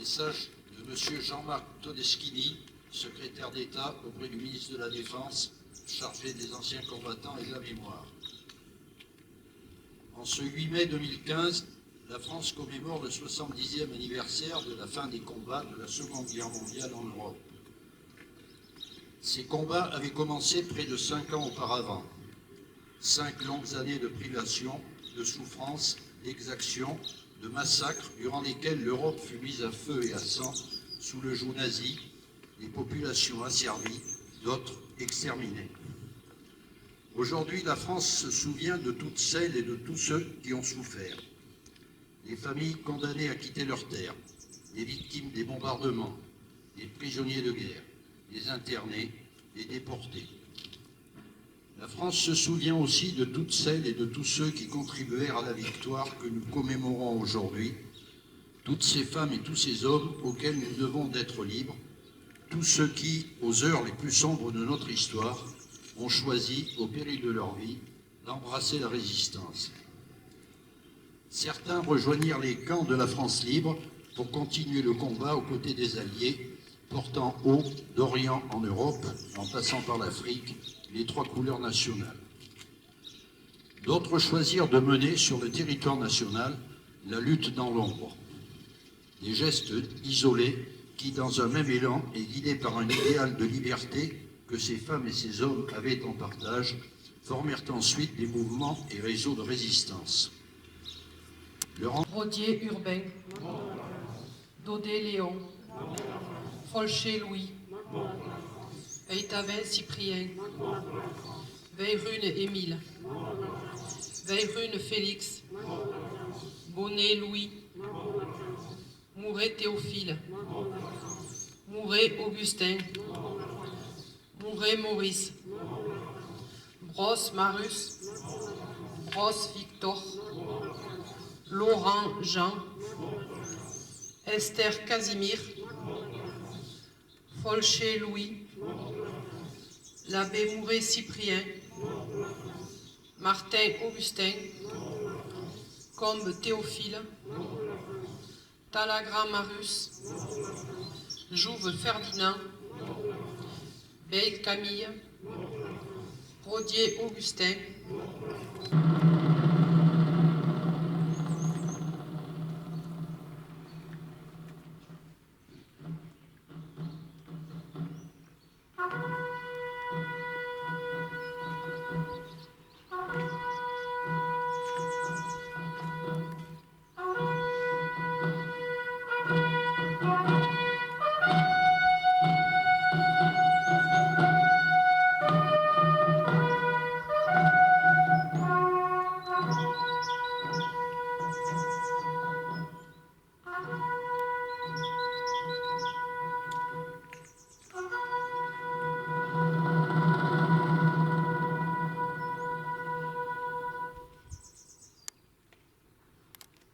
Message de M. Jean-Marc Todeschini, secrétaire d'État auprès du ministre de la Défense, chargé des anciens combattants et de la mémoire. En ce 8 mai 2015, la France commémore le 70e anniversaire de la fin des combats de la Seconde Guerre mondiale en Europe. Ces combats avaient commencé près de 5 ans auparavant. 5 longues années de privation, de souffrance, d'exaction, de massacres durant lesquels l'Europe fut mise à feu et à sang sous le joug nazi, des populations asservies, d'autres exterminées. Aujourd'hui, la France se souvient de toutes celles et de tous ceux qui ont souffert. Les familles condamnées à quitter leurs terres, les victimes des bombardements, les prisonniers de guerre, les internés, les déportés. La France se souvient aussi de toutes celles et de tous ceux qui contribuèrent à la victoire que nous commémorons aujourd'hui, toutes ces femmes et tous ces hommes auxquels nous devons d'être libres, tous ceux qui, aux heures les plus sombres de notre histoire, ont choisi, au péril de leur vie, d'embrasser la résistance. Certains rejoignirent les camps de la France libre pour continuer le combat aux côtés des Alliés, portant haut, d'Orient en Europe, en passant par l'Afrique, les 3 couleurs nationales. D'autres choisirent de mener sur le territoire national la lutte dans l'ombre. Des gestes isolés qui, dans un même élan et guidés par un idéal de liberté que ces femmes et ces hommes avaient en partage, formèrent ensuite des mouvements et réseaux de résistance. Rodier Urbain, Daudet Léon, Folcher Louis, Eytavin Cyprien, Veyrune Émile, Veyrune Félix, Bonnet Louis, Mouret Théophile, Mouret Augustin, Mouret Maurice, Brosse Marus, Brosse Victor, Laurent Jean, Esther Casimir, Folcher Louis, l'abbé Mouret Cyprien, Martin Augustin, Combe Théophile, Talagra Marus, Jouve Ferdinand, Bey Camille, Rodier Augustin,